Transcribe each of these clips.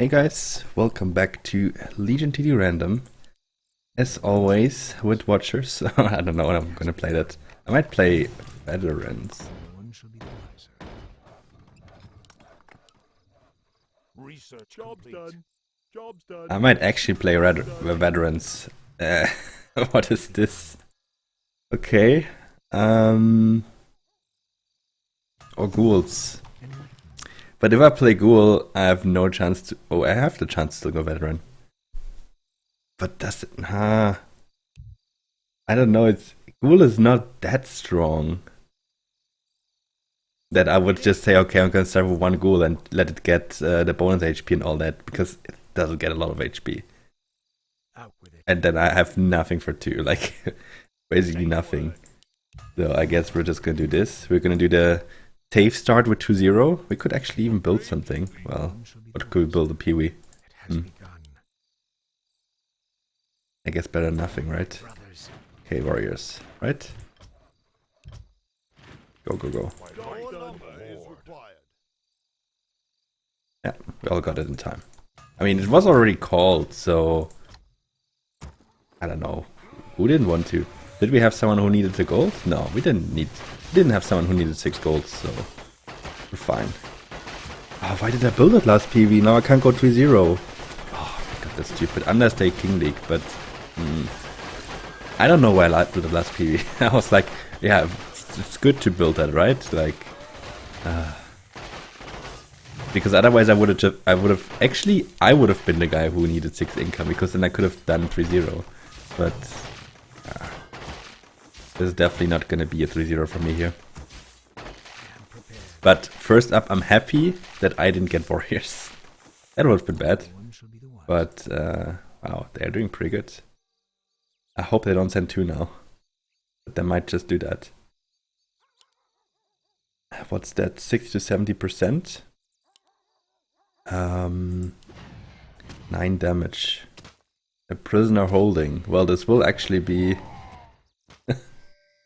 Hey guys, welcome back to Legion TD Random. As always, with watchers. I don't know when I'm gonna play that. I might play veterans. Research Job's done. Job's done. I might actually play veterans. What is this? Okay. Or ghouls. But if I play ghoul, I have no chance to. Oh, I have the chance to go veteran. But does it? I don't know. Ghoul is not that strong. That I would just say, okay, I'm gonna start with one ghoul and let it get the bonus HP and all that, because it doesn't get a lot of HP. And then I have nothing for 2, like basically nothing. So I guess we're just gonna do this. We're gonna do the TAFE start with 2-0. We could actually even build something. Well, what could we build? A Peewee? I guess better than nothing, right? Okay, warriors, right? Go, go, go. Yeah, we all got it in time. I mean, it was already called, so I don't know. Who didn't want to? Did we have someone who needed the gold? No, we didn't have someone who needed 6 golds, so we're fine. Oh, why did I build that last PV? Now I can't go 3-0. Oh my god, that's stupid. Unless they King League, but I don't know why I built the last PV. I was like, yeah, it's good to build that, right? Like, because otherwise I would have been the guy who needed 6 income, because then I could have done 3-0. But this is definitely not going to be a 3-0 for me here. But first up, I'm happy that I didn't get warriors. That would have been bad. But wow, they're doing pretty good. I hope they don't send 2 now. But they might just do that. What's that? 60 to 70%? 9 damage. A prisoner holding. Well, this will actually be...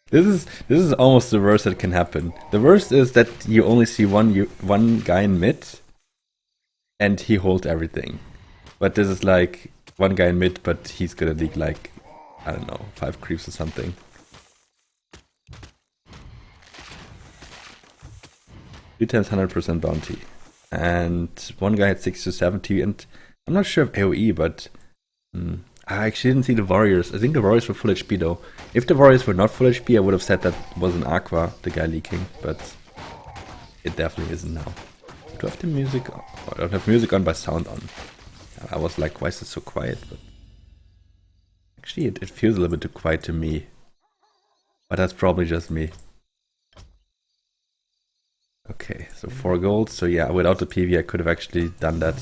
This is almost the worst that can happen. The worst is that you only see one guy in mid, and he holds everything. But this is like one guy in mid, but he's gonna leak like, I don't know, 5 creeps or something. Two times 100% bounty, and one guy had 60 to 70, and I'm not sure of AOE, but I actually didn't see the warriors. I think the warriors were full HP though. If the warriors were not full HP, I would have said that was an Aqua, the guy leaking, but it definitely isn't now. Do I have the music on? Oh, I don't have music on, but sound on. I was like, why is it so quiet? But actually, it feels a little bit too quiet to me. But that's probably just me. Okay, so 4 gold. So yeah, without the PV, I could have actually done that.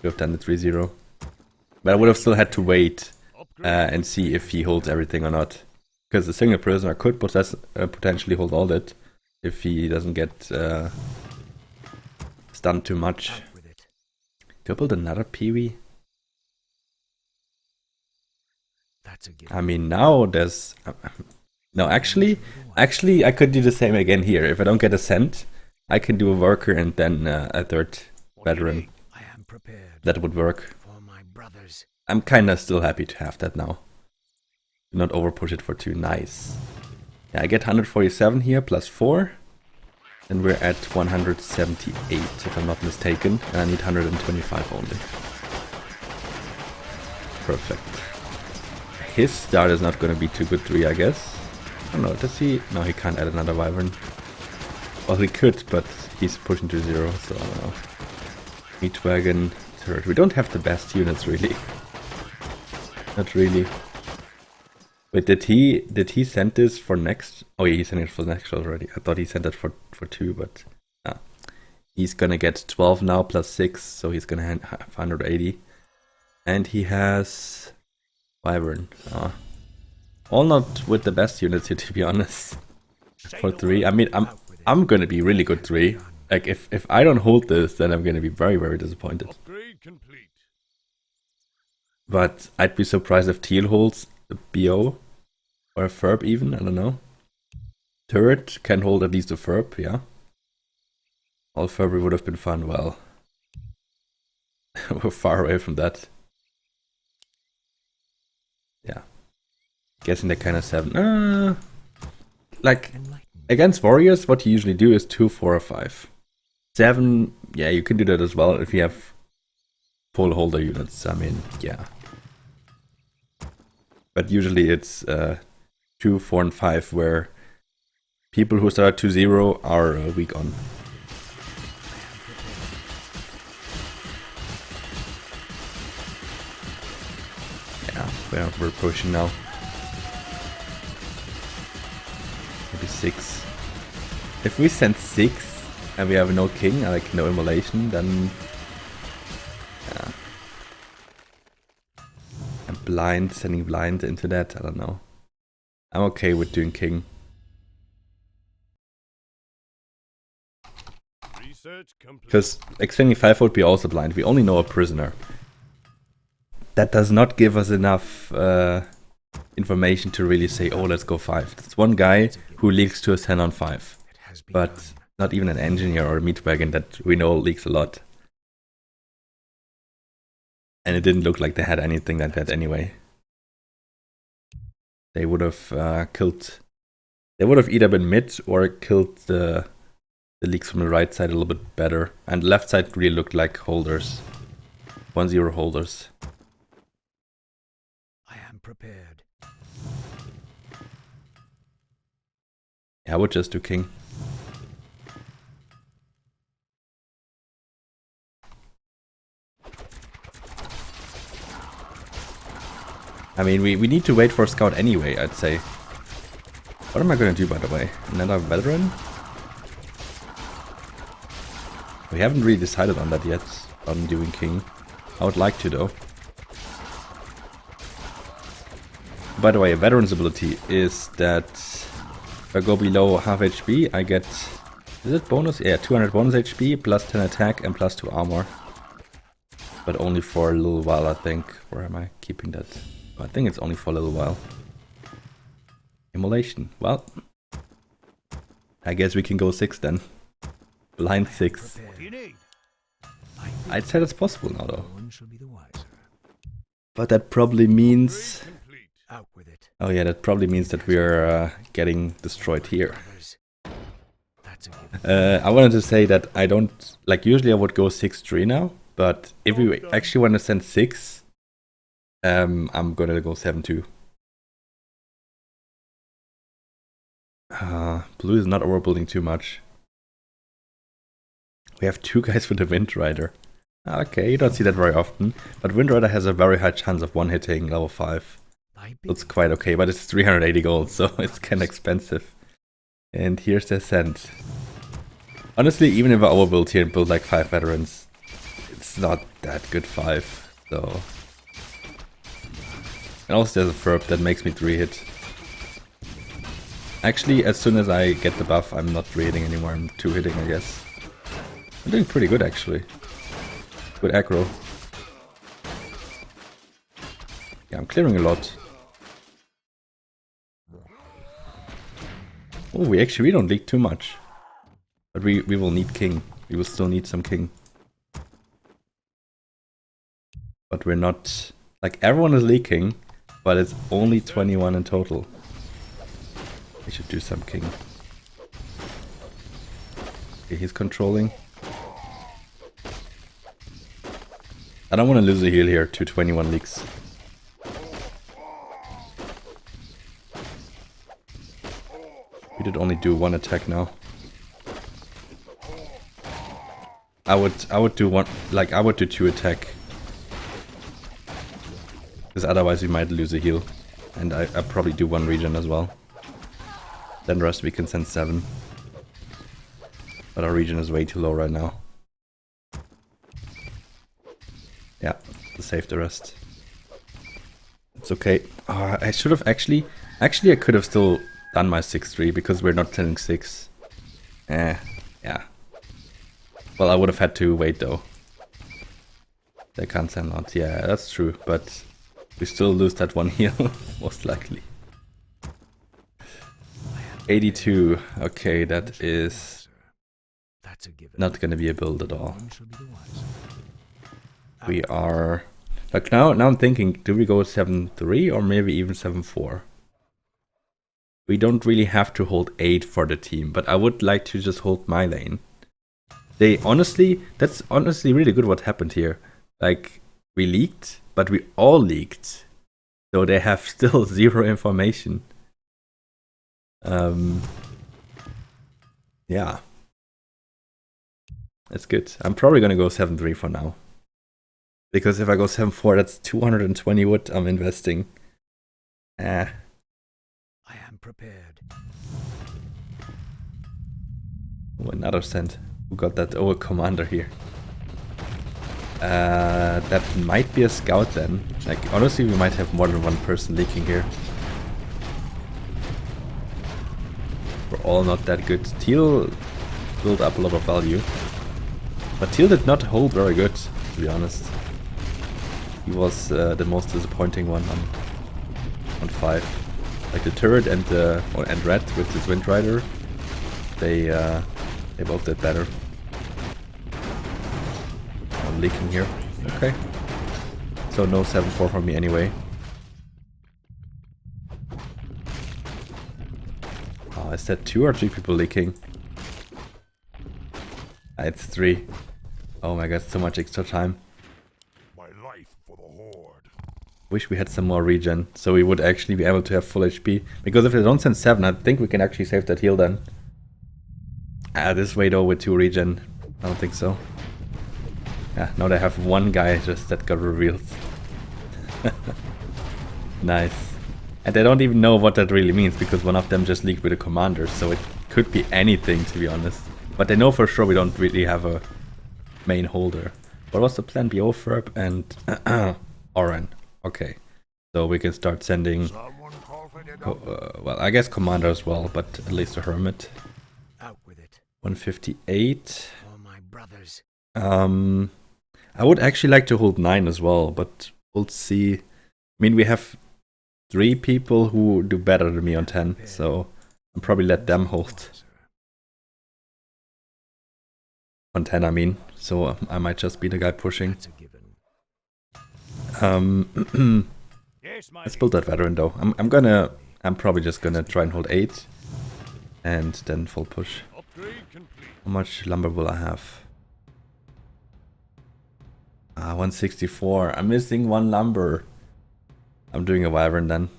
Could have done the 3-0. But I would have still had to wait and see if he holds everything or not. Because the single prisoner could potentially hold all that if he doesn't get stunned too much. Do I build another Peewee? I mean, now there's... no, actually, I could do the same again here. If I don't get a cent, I can do a worker and then a 3rd veteran. That would work. I'm kinda still happy to have that now. Do not over push it for 2. Nice. Yeah, I get 147 here plus 4. And we're at 178 if I'm not mistaken. And I need 125 only. Perfect. His start is not gonna be too good 3, I guess. I don't know, does he? No, he can't add another wyvern. Well, he could, but he's pushing to 0, so I don't know. Meat wagon, 3rd. We don't have the best units really. Not really. Wait, did he send this for next? Oh yeah, he sent it for next already. I thought he sent it for 2, but he's gonna get 12 now plus 6, so he's gonna have 180. And he has wyvern. All not with the best units here, to be honest. For 3, I mean, I'm gonna be really good 3. Like if I don't hold this, then I'm gonna be very, very disappointed. But I'd be surprised if Teal holds a BO or a Ferb even, I don't know. Turret can hold at least a Ferb, yeah. All Furby would have been fun, well. We're far away from that. Yeah. Guessing that kind of 7. Like, against warriors, what you usually do is 2, 4, or 5. 7, yeah, you can do that as well if you have full holder units. I mean, yeah. But usually it's 2, 4, and 5 where people who start at 2-0 are weak on. Yeah, we're pushing now. Maybe 6. If we send 6 and we have no king, like no immolation, then yeah. And blind, sending blind into that, I don't know. I'm okay with doing king. Because extending 5 would be also blind. We only know a prisoner. That does not give us enough information to really say, oh, let's go 5. That's one guy who leaks to a 10 on 5. But not even an engineer or a meat wagon that we know leaks a lot. And it didn't look like they had anything like that anyway. They would have killed... They would have either been mid or killed the leaks from the right side a little bit better. And the left side really looked like holders. 1-0 holders. I am prepared. Yeah, I would just do king. I mean, we need to wait for a scout anyway, I'd say. What am I gonna do, by the way? Another veteran? We haven't really decided on that yet, on doing king. I would like to, though. By the way, a veteran's ability is that if I go below half HP, I get... Is it bonus? Yeah, 200 bonus HP, plus 10 attack, and plus 2 armor. But only for a little while, I think. Where am I keeping that? I think it's only for a little while. Immolation. Well, I guess we can go 6 then. Blind 6. I'd say that's possible now, though. But that probably means... Oh yeah, that probably means that we're getting destroyed here. I wanted to say that I don't... Like, usually I would go 6-3 now. But if we actually want to send 6... I'm gonna go 7-2. Blue is not overbuilding too much. We have 2 guys with the Wind Rider. Okay, you don't see that very often. But Wind Rider has a very high chance of one-hitting level 5. It's quite okay, but it's 380 gold, so it's kinda expensive. And here's the Ascent. Honestly, even if I overbuild here and build like 5 veterans, it's not that good 5, so... And also there's a Ferb that makes me 3-hit. Actually, as soon as I get the buff, I'm not 3-hitting anymore, I'm 2-hitting, I guess. I'm doing pretty good, actually. Good aggro. Yeah, I'm clearing a lot. Oh, we don't leak too much. But we will need king. We will still need some king. But we're not... Like, everyone is leaking, but it's only 21 in total. We should do some king. Okay, he's controlling. I don't want to lose a heal here to 21 leaks. We did only do 1 attack now. I would do 1, like I would do 2 attack. Because otherwise we might lose a heal. And I probably do 1 regen as well. Then the rest we can send 7. But our regen is way too low right now. Yeah, to save the rest. It's okay. Oh, I should have actually I could have still done my 6-3 because we're not sending 6. Yeah. Well, I would have had to wait though. They can't send lots. Yeah, that's true, but we still lose that 1 heal, most likely. 82. Okay, that is not gonna be a build at all. We are... Like now I'm thinking, do we go 7-3 or maybe even 7-4? We don't really have to hold 8 for the team, but I would like to just hold my lane. That's honestly really good what happened here. Like, we leaked, but we all leaked. So they have still 0 information. Yeah. That's good. I'm probably gonna go 7-3 for now. Because if I go 7-4, that's 220 wood I'm investing. I am prepared. Oh, another cent. Who got that? Oh, a commander here. That might be a scout then. Like, honestly, we might have more than one person leaking here. We're all not that good. Teal built up a lot of value. But Teal did not hold very good, to be honest. He was the most disappointing one on 5. Like the turret and red with his Wind Rider, they both did better. I'm leaking here. Okay. So no 7-4 from me anyway. Oh, is that 2 or 3 people leaking? It's 3. Oh my god, so much extra time. My life for the Horde. Wish we had some more regen, so we would actually be able to have full HP. Because if they don't send 7, I think we can actually save that heal then. This way though with 2 regen, I don't think so. Yeah, now they have 1 guy just that got revealed. Nice. And they don't even know what that really means, because one of them just leaked with a commander, so it could be anything to be honest. But they know for sure we don't really have a main holder. What was the plan? BO Ferb and Oren. Okay. So we can start sending... well, I guess commander as well, but at least a hermit. Out with it. 158. For my brothers. I would actually like to hold 9 as well, but we'll see. I mean, we have 3 people who do better than me on 10, so I'll probably let them hold. On 10, I mean, so I might just be the guy pushing. Let's build that veteran though. I'm probably just gonna try and hold 8 and then full push. How much lumber will I have? 164. I'm missing 1 lumber. I'm doing a wyvern then.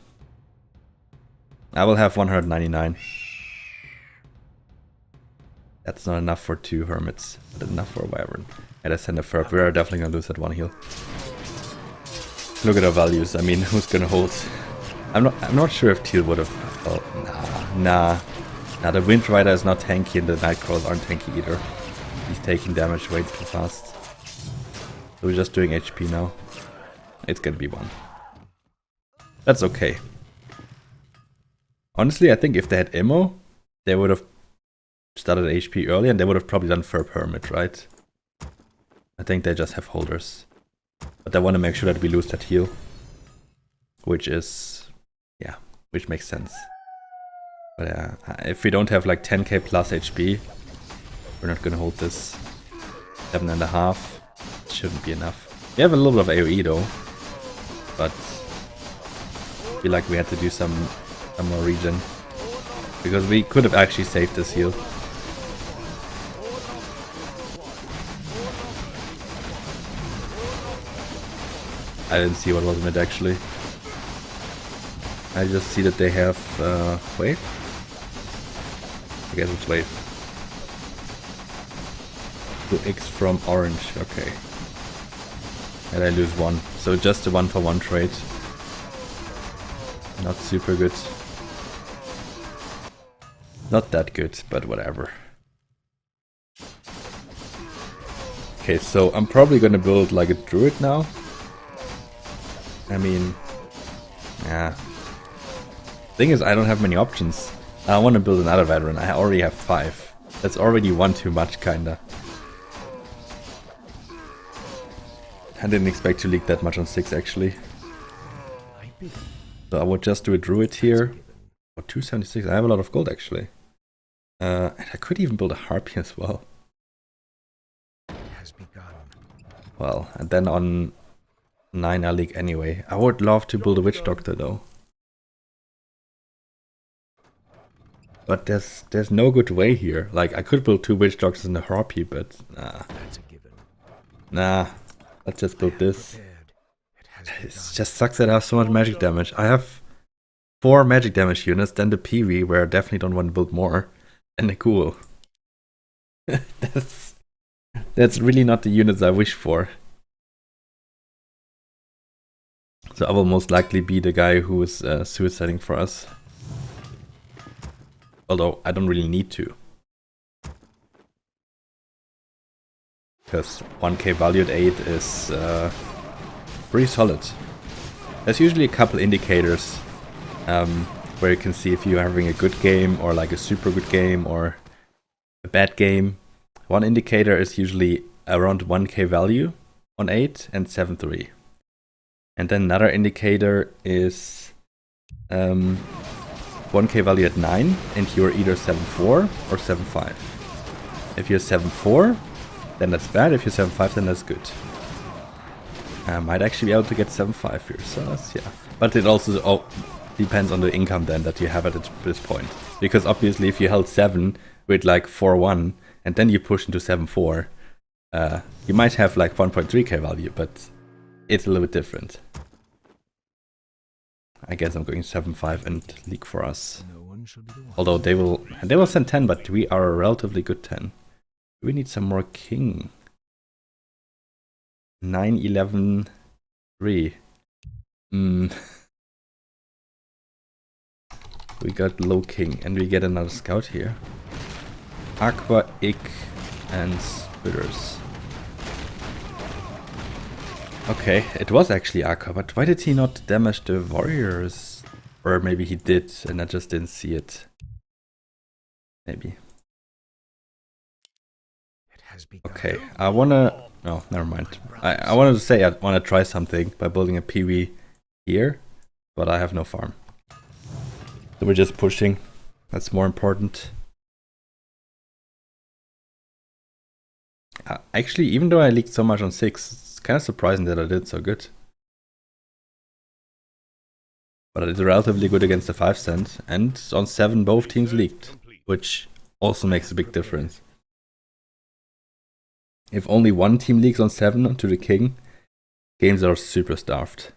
I will have 199. That's not enough for 2 hermits, but enough for a wyvern. And I send a ferb. We are definitely gonna lose that 1 heal. Look at our values. I mean, who's gonna hold? I'm not sure if Teal would have. Oh, nah. The Wind Rider is not tanky, and the Nightcrawlers aren't tanky either. He's taking damage way too fast. So we're just doing HP now. It's gonna be 1. That's okay. Honestly, I think if they had ammo, they would have started HP early, and they would have probably done Ferb Hermit, right? I think they just have holders. But I want to make sure that we lose that heal. Which is... yeah, which makes sense. But yeah, if we don't have like 10k plus HP, we're not gonna hold this. 7.5. Shouldn't be enough. We have a little bit of AoE though. But... I feel like we had to do some more regen. Because we could have actually saved this heal. I didn't see what was in it actually. I just see that they have wave. I guess it's wave. 2x from orange, okay. And I lose 1. So just a 1-for-1 trade. Not super good. Not that good, but whatever. Okay, so I'm probably gonna build like a druid now. I mean, yeah. Thing is, I don't have many options. I want to build another veteran. I already have 5. That's already 1 too much, kinda. I didn't expect to leak that much on 6, actually. So I would just do a druid here. For 276, I have a lot of gold, actually. And I could even build a harpy as well. Has begun. Well, and then on 9 I league anyway. I would love to build a Witch Doctor though. But there's no good way here. Like, I could build 2 Witch Doctors in a heartbeat, but nah. That's a given. Nah. Let's just I build am this. prepared. It has It begun. just sucks that I have so much magic damage. I have 4 magic damage units, then the PV, where I definitely don't want to build more, and the Ghoul. That's really not the units I wish for. So I will most likely be the guy who is suiciding for us. Although I don't really need to. Because 1k value at 8 is pretty solid. There's usually a couple indicators where you can see if you're having a good game or like a super good game or a bad game. One indicator is usually around 1k value on 8 and 7-3. And then another indicator is 1k value at 9 and you're either 7-4 or 7-5. If you're 7-4, then that's bad. If you're 7-5, then that's good. I might actually be able to get 7-5 here, so that's, yeah. But it also depends on the income then that you have at this point. Because obviously if you held 7 with like 4-1 and then you push into 7-4, you might have like 1.3k value, but it's a little bit different. I guess I'm going 7-5 and league for us. No one shall be the wiser. Although they will send 10, but we are a relatively good 10. We need some more king. 9, 11, 3. We got low king and we get another scout here. Aqua, Ick, and Spitters. Okay, it was actually Aqua, but why did he not damage the warriors? Or maybe he did and I just didn't see it. Maybe. It has begun. Okay, I wanna... No, never mind. I wanted to say I wanna try something by building a PV here, but I have no farm. So we're just pushing. That's more important. Actually, even though I leaked so much on 6, it's kind of surprising that I did so good. But I did relatively good against the 5 cent, and on 7 both teams leaked, which also makes a big difference. If only one team leaks on 7 to the king, games are super starved.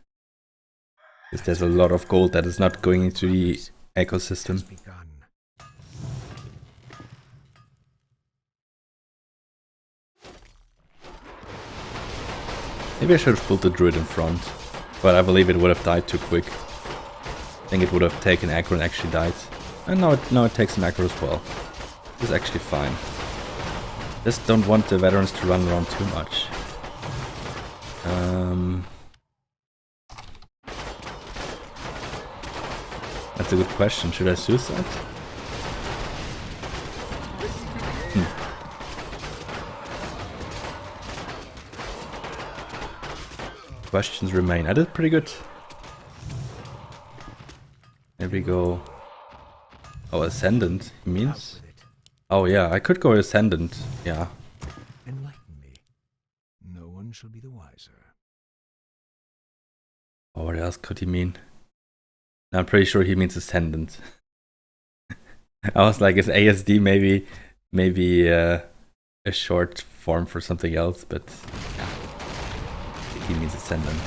Because there's a lot of gold that is not going into the It ecosystem. has begun. Maybe I should have built the druid in front, but I believe it would have died too quick. I think it would have taken aggro and actually died. And now it takes an aggro as well. It's actually fine. Just don't want the veterans to run around too much. That's a good question. Should I suicide? Questions remain. I did pretty good. There we go. Oh, Ascendant, he means? Out with it. Oh yeah, I could go Ascendant. Yeah. Enlighten me. No one shall be the wiser. Oh, what else could he mean? I'm pretty sure he means Ascendant. I was like, is ASD maybe a short form for something else, but yeah. I think he means Ascendant.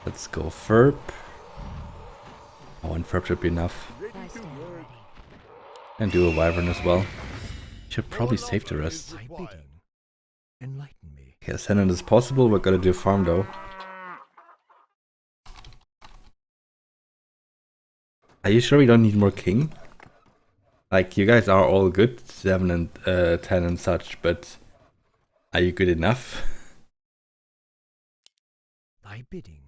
Let's go Ferb. Oh, and Ferb should be enough. And do a Wyvern as well. Should probably save the rest. Thy bidding. Enlighten me. Okay, Ascendant is possible. We're gonna do farm though. Are you sure we don't need more king? Like, you guys are all good, 7 and 10 and such, but are you good enough? Thy bidding.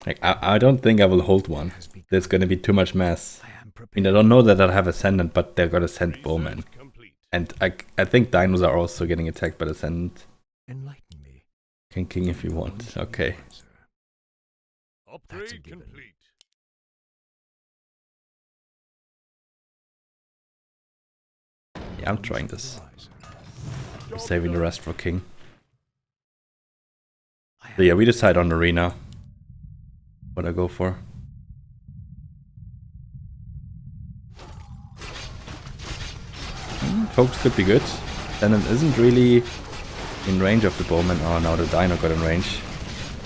Like, I don't think I will hold one. Has begun. There's gonna be too much mass. I am I mean, prepared. I don't know that I have Ascendant, but they're gonna send Bowman. Complete. And I think Dinos are also getting attacked by Ascendant. Enlighten me. King if you No one want. shall be Okay. wiser. That's a Upgrade given. complete. Yeah, I'm No one trying shall be this. the wiser. I'm saving the rest for king. So yeah, we decide on arena. What I go for. Focus could be good. Then it isn't really in range of the bowman. Oh, now the dino got in range.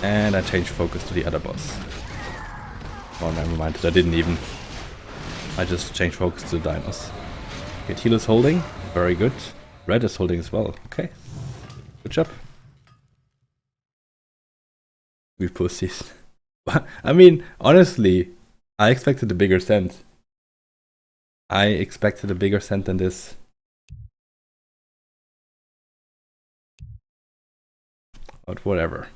And I changed focus to the other boss. Oh, never mind. I didn't even. I just changed focus to the dinos. Okay, teal is holding. Very good. Red is holding as well. Okay. Good job. We pussies. I mean, honestly, I expected a bigger send. I expected a bigger send than this. But whatever.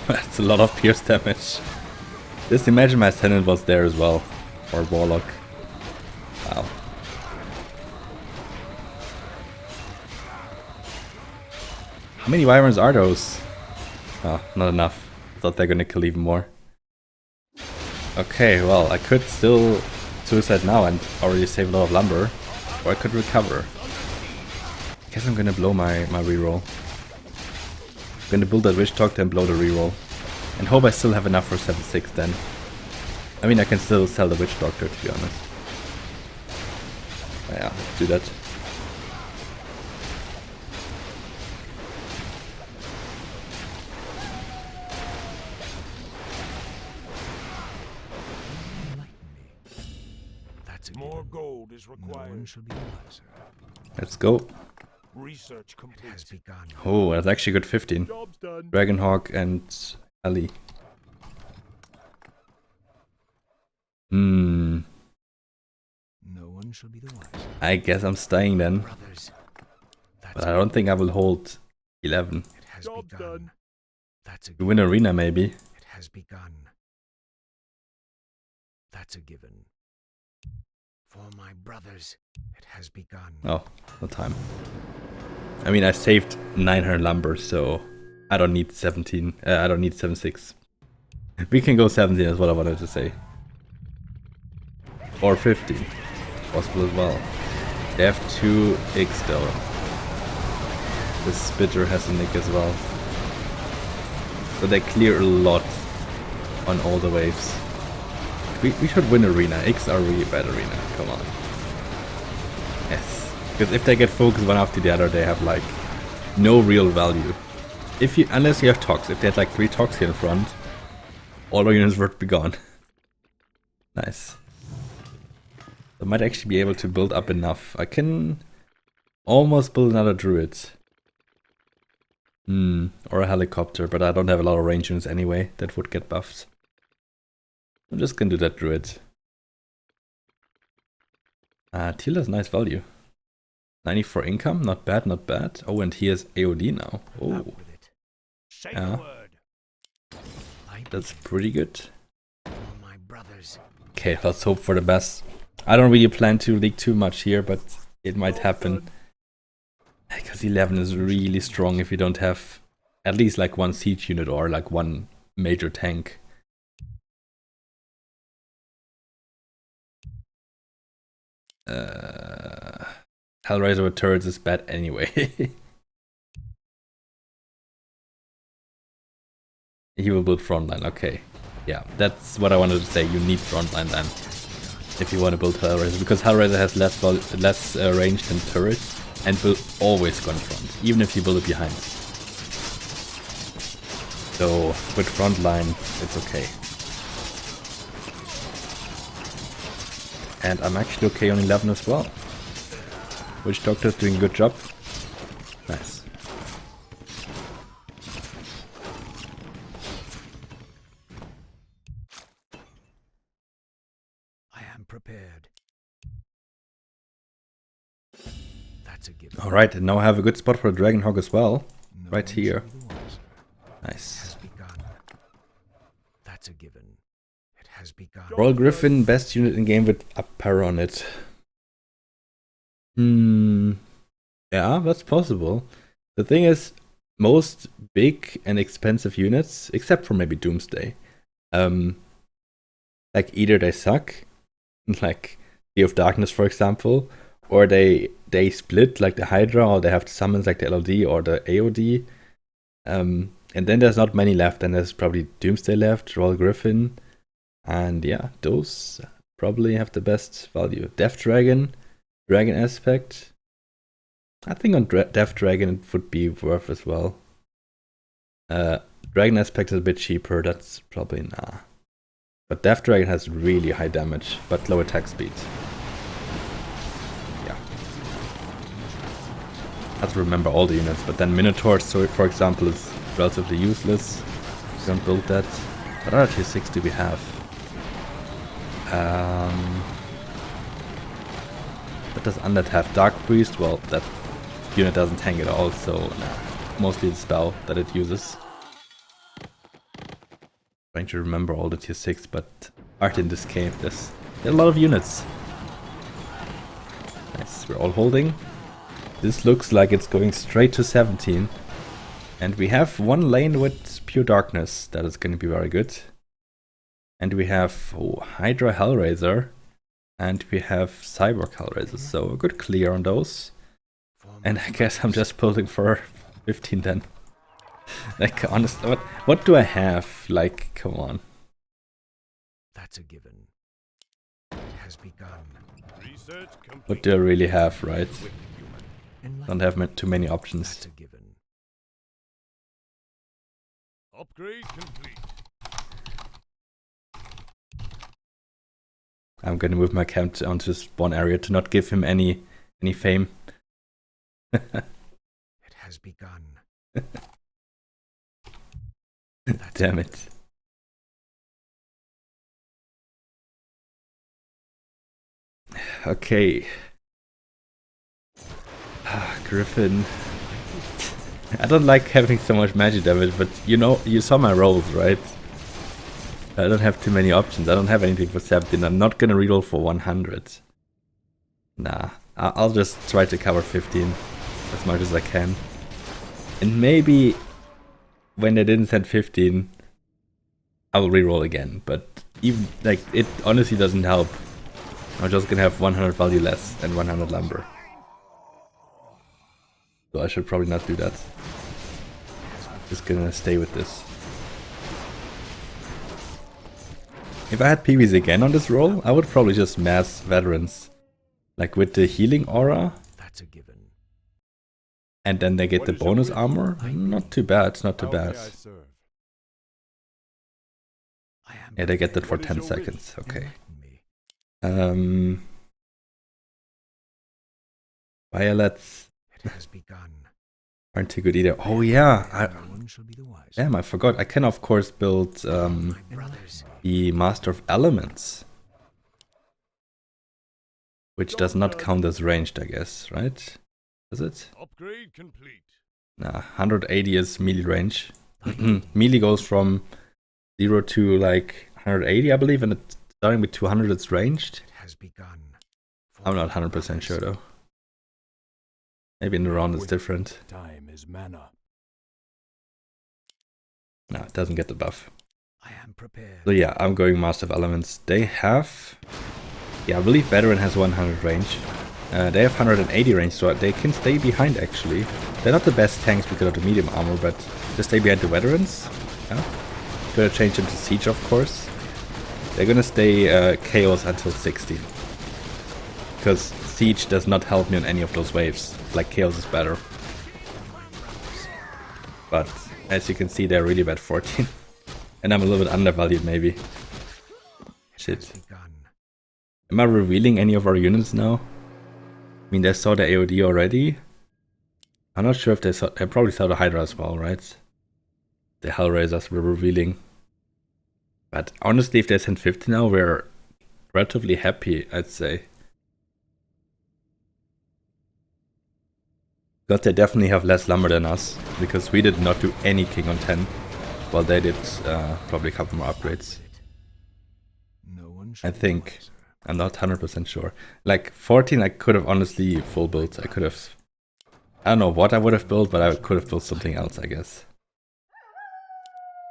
That's a lot of pierce damage. Just imagine my Ascendant was there as well. Or Warlock. Wow. How many Wyverns are those? Oh, not enough. I thought they're gonna kill even more. Okay, well, I could still suicide now and already save a lot of lumber. Or I could recover. I guess I'm gonna blow my reroll. I'm gonna build that Witch Doctor and blow the reroll. And hope I still have enough for 7-6 then. I mean, I can still sell the Witch Doctor, to be honest. Yeah, let's do that. More gold is required. No one shall be wiser. Let's go. Research It complete. has begun. Oh, that's actually good 15. Job's done. Dragonhawk and Ali. Hmm. No one shall be the wiser. I guess I'm staying then. Brothers, But I don't think I will hold 11. it has Job's begun. done. That's a We win arena maybe. It has begun. That's a given. For my brothers, it has begun. Oh, no time. I mean, I saved 900 lumber, so I don't need 17. I don't need 7-6. We can go 17 is what I wanted to say. Or 15. Possible as well. They have 2 X though. This Spitter has a nick as well. So they clear a lot on all the waves. We should win arena. X are really bad arena. Come on. Yes. Because if they get focused one after the other, they have like no real value. Unless you have Tox. If they had like 3 Tox here in front, all our units would be gone. Nice. I might actually be able to build up enough. I can almost build another Druid. Or a helicopter, but I don't have a lot of range units anyway that would get buffed. I'm just gonna do that Druid. Teal has nice value. 94 income, not bad, not bad. Oh, and he has AOD now. Oh, with it. Say Yeah. the word. that's pretty good. For my brothers. Okay, let's hope for the best. I don't really plan to leak too much here, but it might happen. Because 11 is really strong if you don't have at least like 1 siege unit or like 1 major tank. Hellraiser with turrets is bad anyway. He will build frontline, okay. Yeah, that's what I wanted to say. You need frontline then. If you want to build Hellraiser. Because Hellraiser has less range than turrets. And will always go in front. Even if you build it behind. So, with frontline, it's okay. And I'm actually okay on 11 as well. Witch Doctor's doing a good job. Nice. I am prepared. That's a given. Alright, and now I have a good spot for a Dragonhawk as well. No Right one here. shall be the wiser. Nice. Has begun. That's a given. It has begun. Royal Griffin, best unit in game with up power on it. Yeah, that's possible. The thing is, most big and expensive units, except for maybe Doomsday, like either they suck, like Sea of Darkness, for example, or they split like the Hydra, or they have summons like the LOD or the AOD. And then there's not many left, and there's probably Doomsday left, Royal Griffin, and yeah, those probably have the best value. Death Dragon, Dragon Aspect. I think on Death Dragon it would be worth as well. Dragon Aspect is a bit cheaper, that's probably nah. But Death Dragon has really high damage, but low attack speed. Yeah. I have to remember all the units, but then Minotaur, so for example, is relatively useless. We don't build that. What other tier 6 do we have? What does Undead have? Dark Priest? Well, that unit doesn't tank at all, so nah. Mostly the spell that it uses. Trying to remember all the tier 6, but art in this game, there's a lot of units. Nice, we're all holding. This looks like it's going straight to 17. And we have one lane with Pure Darkness, that is going to be very good. And we have Hydra Hellraiser, and we have Cyborg Hellraiser, so a good clear on those. And I guess I'm just building for 15 then. Like, honestly, what do I have? Like, come on. That's a given. It has begun. Research complete. What do I really have, right? Don't have too many That's options. a given. Upgrade complete. I'm gonna move my camp onto this one area to not give him any fame. It has begun. Damn it. Okay. Griffin. I don't like having so much magic damage, but you know, you saw my rolls, right? I don't have too many options. I don't have anything for 17. I'm not gonna reroll for 100. Nah, I'll just try to cover 15 as much as I can. And maybe when they didn't send 15, I will reroll again. But even like it honestly doesn't help. I'm just gonna have 100 value less and 100 lumber. So I should probably not do that. Just gonna stay with this. If I had PVs again on this roll, I would probably just mass veterans. Like with the healing aura. That's a given. And then they get the bonus armor. Not too bad, not too bad. Yeah, they get that for 10 seconds. Okay. Violets aren't too good either. Oh yeah, damn, I forgot. I can of course build the Master of Elements, which does not count as ranged, I guess, right? Does it? Upgrade complete. Nah, 180 is melee range. Melee goes from 0 to like 180, I believe, and it's starting with 200, it's ranged. I'm not 100% sure though. Maybe in the round it's different. Time is mana. No, it doesn't get the buff. I am prepared. So yeah, I'm going Master of Elements. They have... Yeah, I believe Veteran has 100 range. They have 180 range, so they can stay behind actually. They're not the best tanks because of the medium armor, but they stay behind the Veterans. Yeah. Gonna change them to Siege, of course. They're gonna stay Chaos until 16. Because Siege does not help me on any of those waves. Like, Chaos is better. But, as you can see, they're really bad 14. And I'm a little bit undervalued, maybe. Shit. Am I revealing any of our units now? I mean, they saw the AOD already. I'm not sure if they saw... They probably saw the Hydra as well, right? The Hellraisers were revealing. But honestly, if they send 50 now, we're relatively happy, I'd say. Because they definitely have less lumber than us. Because we did not do any king on 10. While they did probably a couple more upgrades. I think. I'm not 100% sure. Like 14 I could have honestly full built. I could have... I don't know what I would have built, but I could have built something else, I guess.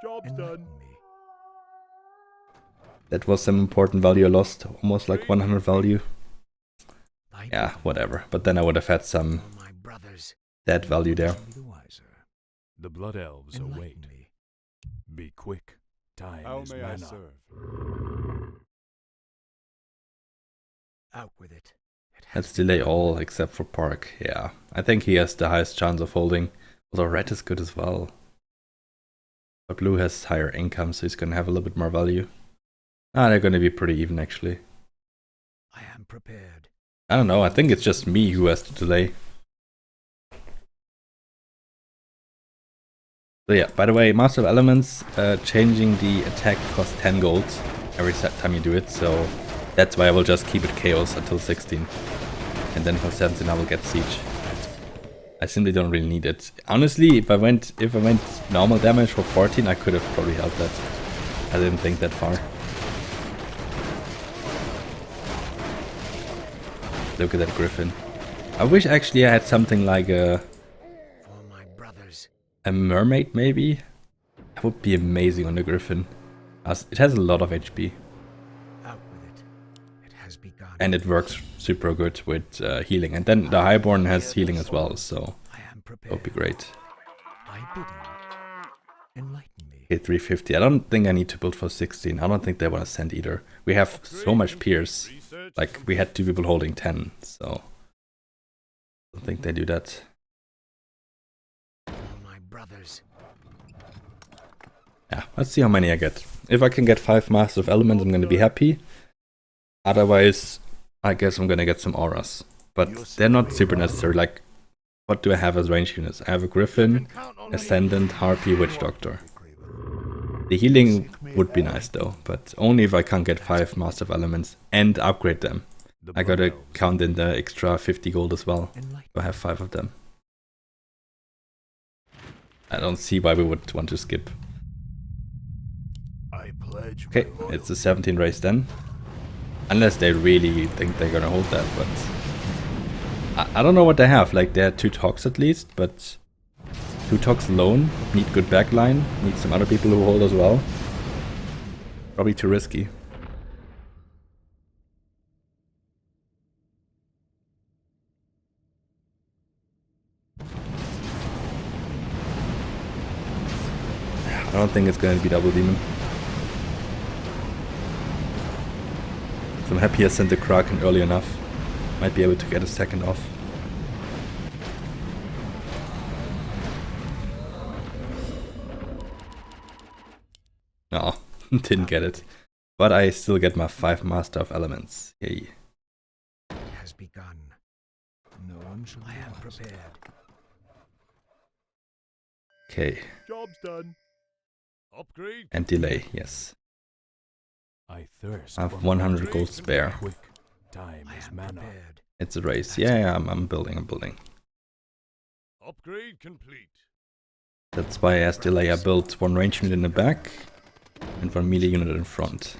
Job's done. Enlighten me. That was some important value I lost. Almost like 100 value. Thy Yeah, bidding. whatever. But then I would have had some For my brothers. dead value there. Be the wiser. The blood elves Enlighten await. me. Be quick. Time How is may I mana. serve? Out with it. It has Let's delay all except for Park. Yeah, I think he has the highest chance of holding. Although red is good as well. But blue has higher income, so he's gonna have a little bit more value. Ah, they're gonna be pretty even actually. I am prepared. I don't know, I think it's just me who has to delay. So yeah, by the way, Master of Elements, changing the attack costs 10 gold every time you do it, so that's why I will just keep it Chaos until 16. And then for 17 I will get Siege. I simply don't really need it. Honestly, if I went normal damage for 14, I could have probably helped that. I didn't think that far. Look at that Griffin. I wish actually I had something like For my brothers. a mermaid maybe? That would be amazing on the Griffin. As it has a lot of HP. Out with it. It has begun. And it works super good with healing. And then the Highborn has healing as well, so I am that prepared. would be great. Thy bidding. Enlighten me. Okay, 350. I don't think I need to build for 16. I don't think they want to send either. We have so much Pierce. Research Like, we had 2 people holding 10, so I don't think they do that. For my brothers. Yeah, let's see how many I get. If I can get 5 Masters of Elements, I'm going to be happy. Otherwise, I guess I'm going to get some auras. But they're not super necessary. Like, what do I have as range units? I have a Griffin, Ascendant, Harpy, Witch Doctor. The healing would be nice though, but only if I can't get 5 Master of Elements and upgrade them. the I blood gotta elves count in the extra 50 gold as well. Enlighten. I have 5 of them. I don't see why we would want to skip. I pledge Okay, it's a 17 race then. Unless they really think they're gonna hold that, but... I don't know what they have, like they're 2 talks at least, but... 2 talks alone, need good backline, need some other people who hold as well. Probably too risky. I don't think it's going to be double demon. So I'm happy I sent the Kraken early enough. Might be able to get a second off. No, didn't get it. But I still get my 5 Master of Elements. Yay. It has begun. No one shall I am be wiser. prepared. Okay, Job's done. Upgrade. and delay, yes. I thirst. I have for 100 more gold drink. spare. Quick. Time I is am mana. prepared. It's a race. Yeah, I'm building. Upgrade complete. That's why as delay I built 1 range unit in the back and 1 melee unit in front.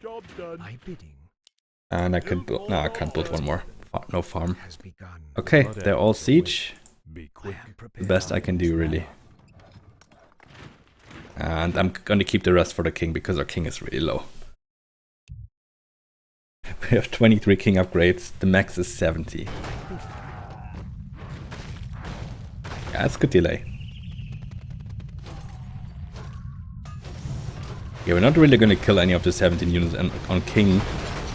Job's done. Thy bidding. And I could build... No, I can't build 1 more. No farm. Has begun. Okay, Blood they're all elves await. siege. Be I quick. am The prepared. best I can do, really. And I'm gonna keep the rest for the king because our king is really low. We have 23 king upgrades. The max is 70. Yeah, that's good delay. Yeah, we're not really gonna kill any of the 17 units on king.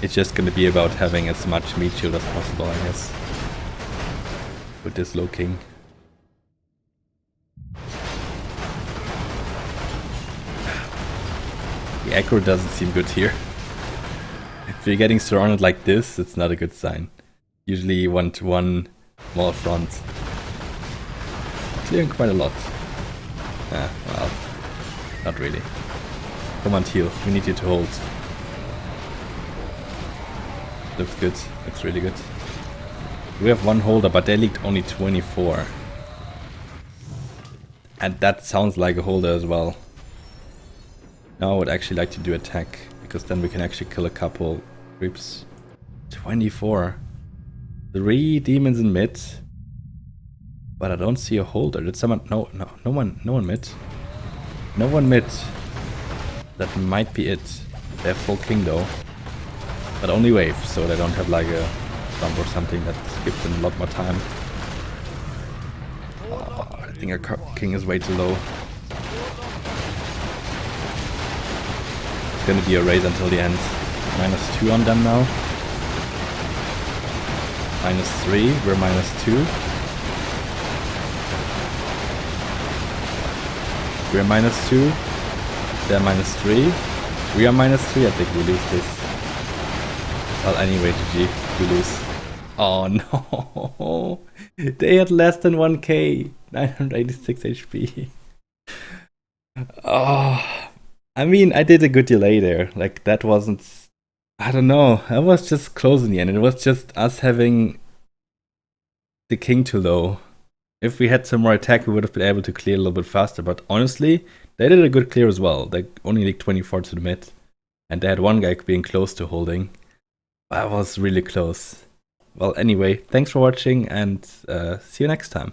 It's just gonna be about having as much meat shield as possible, I guess. With this low king. The aggro doesn't seem good here. If you're getting surrounded like this, it's not a good sign. Usually 1-to-1, small front. Clearing quite a lot. Ah, well, not really. Come on, Teal, we need you to hold. Looks good, looks really good. We have 1 holder, but they leaked only 24. And that sounds like a holder as well. Now I would actually like to do attack, because then we can actually kill a couple Creeps. 24. 3 demons in mid. But I don't see a holder. Did someone... No one mid. No one mid. That might be it. They have full king though. But only wave, so they don't have like a bump or something that gives them a lot more time. Oh, I think our king is way too low. It's gonna be a race until the end. -2 on them now. -3, we're -2. We're -2. They're -3. We are -3. I think we lose this. Well, anyway, GG. We lose. Oh no. They had less than 1k. 986 HP. Oh. I mean, I did a good delay there. Like, that wasn't... I don't know. I was just close in the end. It was just us having the king too low. If we had some more attack, we would have been able to clear a little bit faster. But honestly, they did a good clear as well. They only like 24 to the mid. And they had one guy being close to holding. That was really close. Well, anyway, thanks for watching and see you next time.